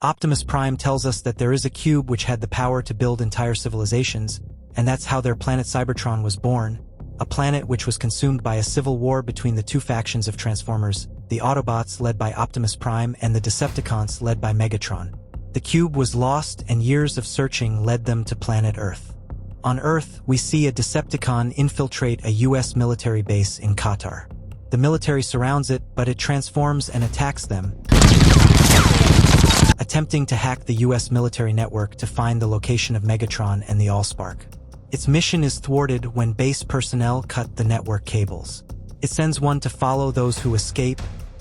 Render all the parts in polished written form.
Optimus Prime tells us that there is a cube which had the power to build entire civilizations, and that's how their planet Cybertron was born, a planet which was consumed by a civil war between the two factions of Transformers, the Autobots led by Optimus Prime and the Decepticons led by Megatron. The cube was lost and years of searching led them to planet Earth. On Earth, we see a Decepticon infiltrate a US military base in Qatar. The military surrounds it, but it transforms and attacks them, attempting to hack the US military network to find the location of Megatron and the AllSpark. Its mission is thwarted when base personnel cut the network cables. It sends one to follow those who escape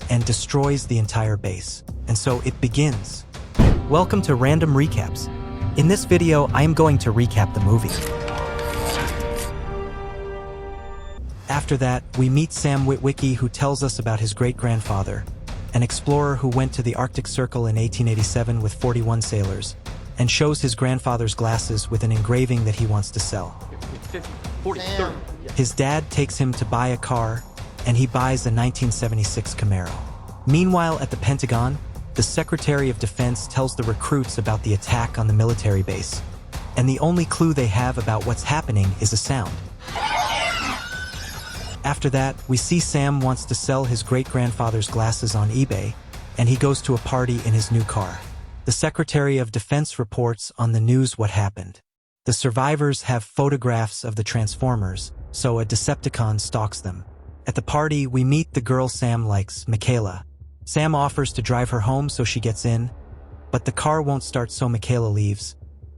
and destroys the entire base. And so it begins. Welcome to Random Recaps. In this video, I am going to recap the movie. After that, we meet Sam Witwicky, who tells us about his great-grandfather, an explorer who went to the Arctic Circle in 1887 with 41 sailors, and shows his grandfather's glasses with an engraving that he wants to sell. 50, 40, 30. His dad takes him to buy a car, and he buys a 1976 Camaro. Meanwhile, at the Pentagon, the Secretary of Defense tells the recruits about the attack on the military base, and the only clue they have about what's happening is a sound. After that, we see Sam wants to sell his great-grandfather's glasses on eBay, and he goes to a party in his new car. The Secretary of Defense reports on the news what happened. The survivors have photographs of the Transformers, so a Decepticon stalks them. At the party, we meet the girl Sam likes, Michaela. Sam offers to drive her home so she gets in, but the car won't start so Michaela leaves.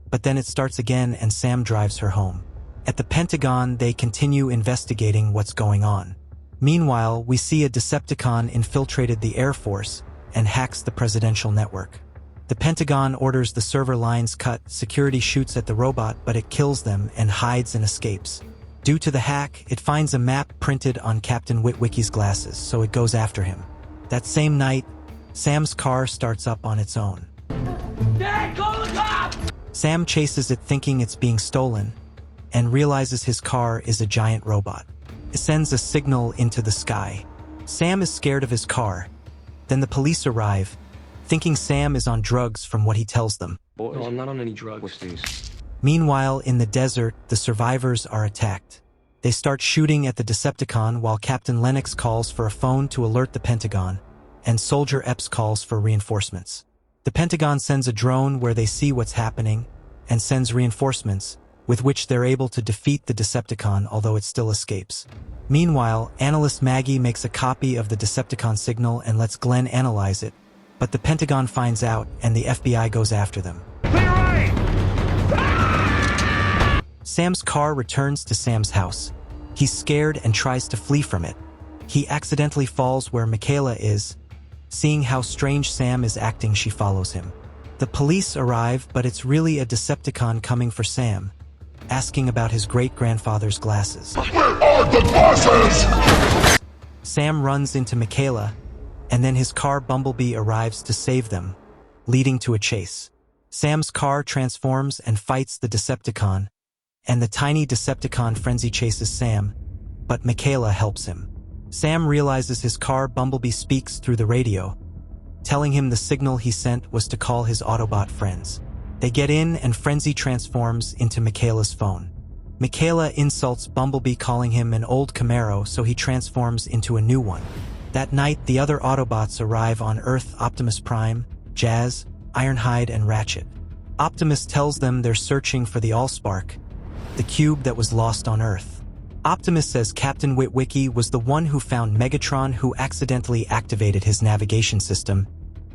But then it starts again and Sam drives her home. At the Pentagon, they continue investigating what's going on. Meanwhile, we see a Decepticon infiltrated the Air Force and hacks the presidential network. The Pentagon orders the server lines cut, security shoots at the robot, but it kills them and hides and escapes. Due to the hack, it finds a map printed on Captain Witwicky's glasses, so it goes after him. That same night, Sam's car starts up on its own. Dad, call the cops! Sam chases it thinking it's being stolen, and realizes his car is a giant robot. It sends a signal into the sky. Sam is scared of his car. Then the police arrive, thinking Sam is on drugs from what he tells them. No, I'm not on any drugs. What's these? Meanwhile, in the desert, the survivors are attacked. They start shooting at the Decepticon while Captain Lennox calls for a phone to alert the Pentagon, and Soldier Epps calls for reinforcements. The Pentagon sends a drone where they see what's happening, and sends reinforcements, with which they're able to defeat the Decepticon, although it still escapes. Meanwhile, analyst Maggie makes a copy of the Decepticon signal and lets Glenn analyze it, but the Pentagon finds out and the FBI goes after them. Sam's car returns to Sam's house. He's scared and tries to flee from it. He accidentally falls where Michaela is. Seeing how strange Sam is acting, she follows him. The police arrive, but it's really a Decepticon coming for Sam, asking about his great-grandfather's glasses. Where are the glasses? Sam runs into Michaela, and then his car Bumblebee arrives to save them, leading to a chase. Sam's car transforms and fights the Decepticon, and the tiny Decepticon frenzy chases Sam, but Michaela helps him. Sam realizes his car Bumblebee speaks through the radio, telling him the signal he sent was to call his Autobot friends. They get in and Frenzy transforms into Michaela's phone. Michaela insults Bumblebee, calling him an old Camaro, so he transforms into a new one. That night, the other Autobots arrive on Earth: Optimus Prime, Jazz, Ironhide, and Ratchet. Optimus tells them they're searching for the AllSpark, the cube that was lost on Earth. Optimus says Captain Witwicky was the one who found Megatron, who accidentally activated his navigation system,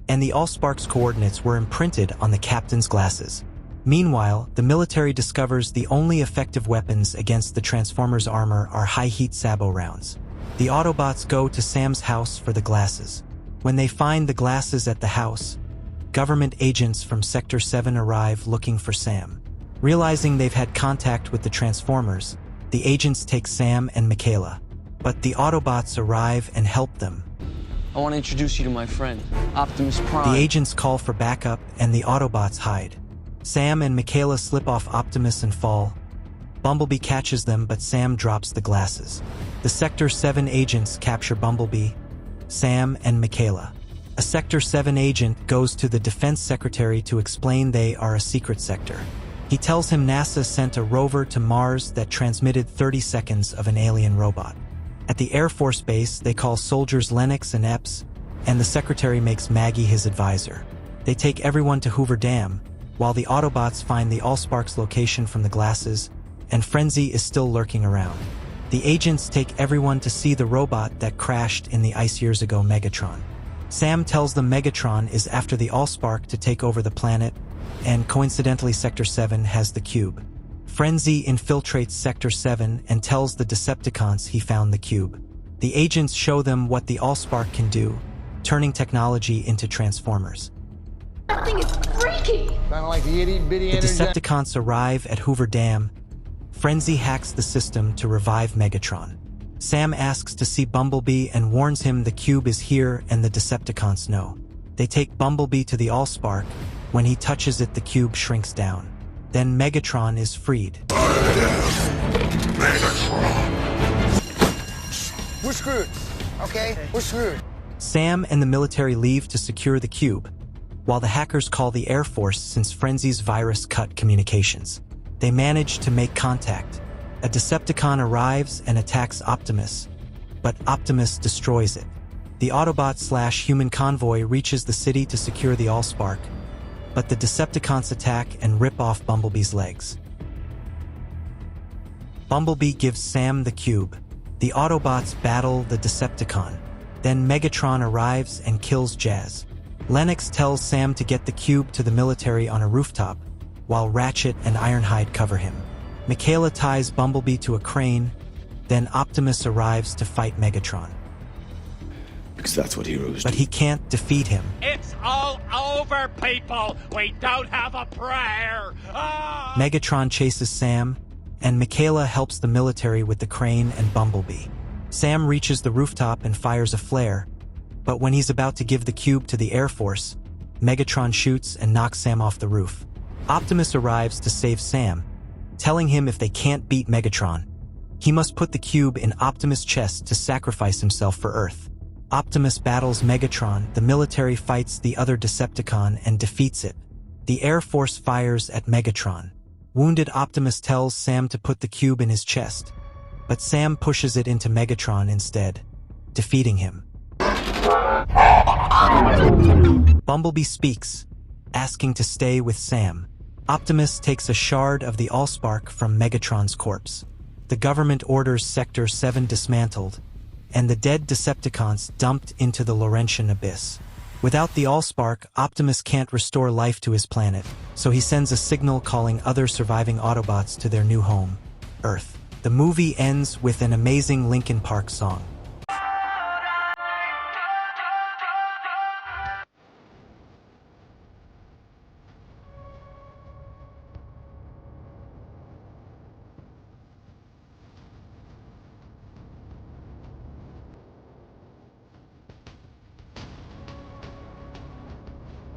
and the AllSpark's coordinates were imprinted on the captain's glasses. Meanwhile, the military discovers the only effective weapons against the Transformers' armor are high-heat sabot rounds. The Autobots go to Sam's house for the glasses. When they find the glasses at the house, government agents from Sector 7 arrive looking for Sam. Realizing they've had contact with the Transformers, the agents take Sam and Michaela, but the Autobots arrive and help them. I want to introduce you to my friend, Optimus Prime. The agents call for backup and the Autobots hide. Sam and Michaela slip off Optimus and fall. Bumblebee catches them, but Sam drops the glasses. The Sector 7 agents capture Bumblebee, Sam, and Michaela. A Sector 7 agent goes to the defense secretary to explain they are a secret sector. He tells him NASA sent a rover to Mars that transmitted 30 seconds of an alien robot. At the Air Force Base, they call soldiers Lennox and Epps, and the secretary makes Maggie his advisor. They take everyone to Hoover Dam, while the Autobots find the AllSpark's location from the glasses, and Frenzy is still lurking around. The agents take everyone to see the robot that crashed in the ice years ago, Megatron. Sam tells them Megatron is after the AllSpark to take over the planet, and coincidentally Sector 7 has the cube. Frenzy infiltrates Sector 7 and tells the Decepticons he found the cube. The agents show them what the AllSpark can do, turning technology into Transformers. That thing is freaky! Kinda like the itty-bitty The Decepticons arrive at Hoover Dam. Frenzy hacks the system to revive Megatron. Sam asks to see Bumblebee and warns him the cube is here and the Decepticons know. They take Bumblebee to the AllSpark. When he touches it, the cube shrinks down. Then Megatron is freed. We're screwed, okay? We're screwed. Sam and the military leave to secure the cube, while the hackers call the Air Force since Frenzy's virus cut communications. They manage to make contact. A Decepticon arrives and attacks Optimus, but Optimus destroys it. The Autobot/human convoy reaches the city to secure the AllSpark, but the Decepticons attack and rip off Bumblebee's legs. Bumblebee gives Sam the cube. The Autobots battle the Decepticon. Then Megatron arrives and kills Jazz. Lennox tells Sam to get the cube to the military on a rooftop, while Ratchet and Ironhide cover him. Michaela ties Bumblebee to a crane, then Optimus arrives to fight Megatron. Because that's what heroes But do. he can't defeat him. It's all over, people! We don't have a prayer! Ah! Megatron chases Sam, and Michaela helps the military with the crane and Bumblebee. Sam reaches the rooftop and fires a flare, but when he's about to give the cube to the Air Force, Megatron shoots and knocks Sam off the roof. Optimus arrives to save Sam, telling him if they can't beat Megatron, he must put the cube in Optimus' chest to sacrifice himself for Earth. Optimus battles Megatron, the military fights the other Decepticon and defeats it. The Air Force fires at Megatron. Wounded Optimus tells Sam to put the cube in his chest, but Sam pushes it into Megatron instead, defeating him. Bumblebee speaks, asking to stay with Sam. Optimus takes a shard of the AllSpark from Megatron's corpse. The government orders Sector 7 dismantled, and the dead Decepticons dumped into the Laurentian abyss. Without the AllSpark, Optimus can't restore life to his planet, so he sends a signal calling other surviving Autobots to their new home, Earth. The movie ends with an amazing Linkin Park song.